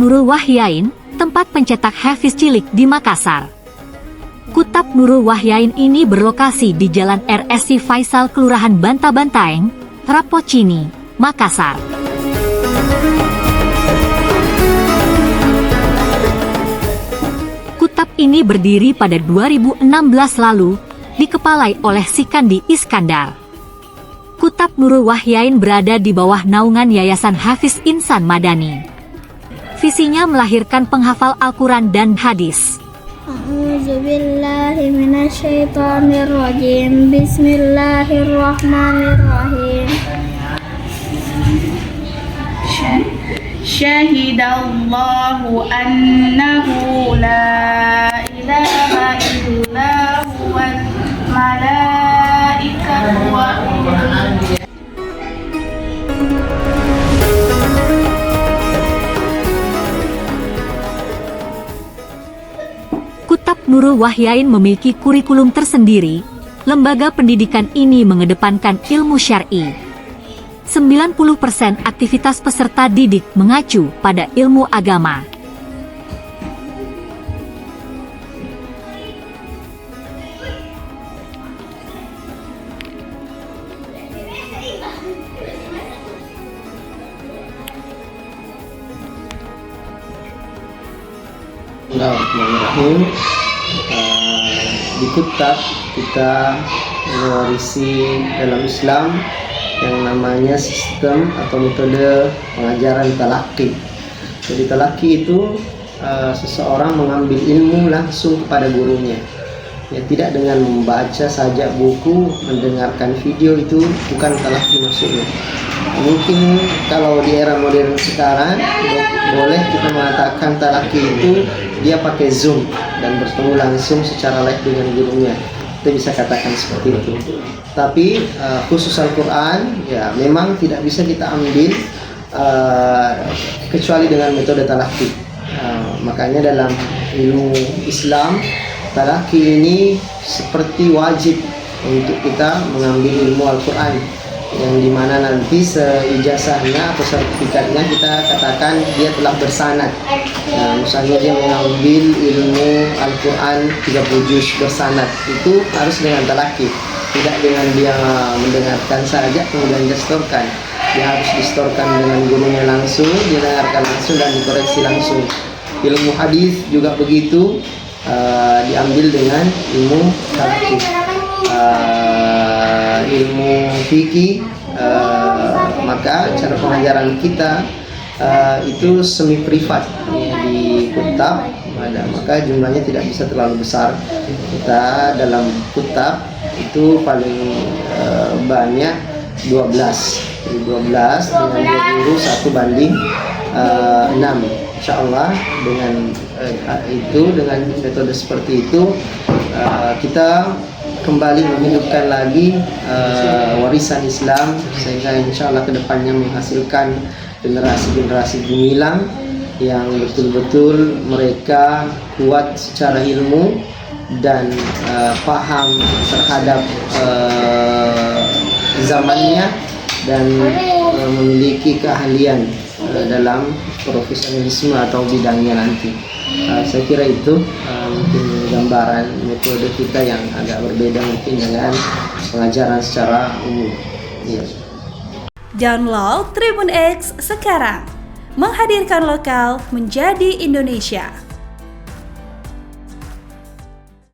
Nurul Wahyain, tempat pencetak Hafiz cilik di Makassar. Kutab Nurul Wahyain ini berlokasi di Jalan RSI Faisal, Kelurahan Banta-Bantaeng, Rapocini, Makassar. Kutab ini berdiri pada 2016 lalu, dikepalai oleh Sikandi Iskandar. Kutab Nurul Wahyain berada di bawah naungan Yayasan Hafiz Insan Madani. Visinya melahirkan penghafal Al-Quran dan hadis. A'udzubillahi minasyaitonirrajim. Bismillahirrahmanirrahim. Syahidallahu annahu la ilaha illa huwal malaikatu wa Kutab Nurul Wahyain memiliki kurikulum tersendiri. Lembaga pendidikan ini mengedepankan ilmu syar'i. 90% aktivitas peserta didik mengacu pada ilmu agama. Bismillahirrahmanirrahim. Di Kutab kita mewarisi dalam Islam yang namanya sistem atau metode pengajaran talaqi. Jadi talaqi itu seseorang mengambil ilmu langsung kepada gurunya. Ya, tidak dengan membaca saja buku, mendengarkan video, itu bukan talaqi maksudnya. Mungkin kalau di era modern sekarang boleh kita mengatakan talaqi itu dia pakai Zoom dan bertemu langsung secara live dengan gurunya. Kita bisa katakan seperti itu. Tapi khusus Al-Quran ya memang tidak bisa kita ambil kecuali dengan metode talaqi. Makanya dalam ilmu Islam talaqi ini seperti wajib untuk kita mengambil ilmu Al-Quran, yang dimana nanti seijazahnya atau sertifikatnya kita katakan dia telah bersanad. Nah, misalnya dia mengambil ilmu Al-Quran 30 juz bersanad, itu harus dengan talaqi, tidak dengan dia mendengarkan saja kemudian dia setorkan. Dia harus distorkan dengan gurunya langsung, didengarkan langsung dan dikoreksi langsung. Ilmu hadis juga begitu, diambil dengan ilmu talaqi. Ilmu fikih, maka cara pengajaran kita itu semi privat ya, di Kutab, maka jumlahnya tidak bisa terlalu besar. Kita dalam Kutab itu paling banyak 12. Jadi 12 dengan 2 guru 1 banding 6. Insya Allah dengan dengan metode seperti itu kita kembali menghidupkan lagi warisan Islam, sehingga insya Allah kedepannya menghasilkan generasi-generasi gemilang yang betul-betul mereka kuat secara ilmu dan paham terhadap zamannya dan memiliki keahlian dalam profesionalisme atau bidangnya nanti. Saya kira itu mungkin gambaran metode kita yang agak berbeda mungkin dengan pengajaran secara umum. Yes. Download Tribun X sekarang, menghadirkan lokal menjadi Indonesia.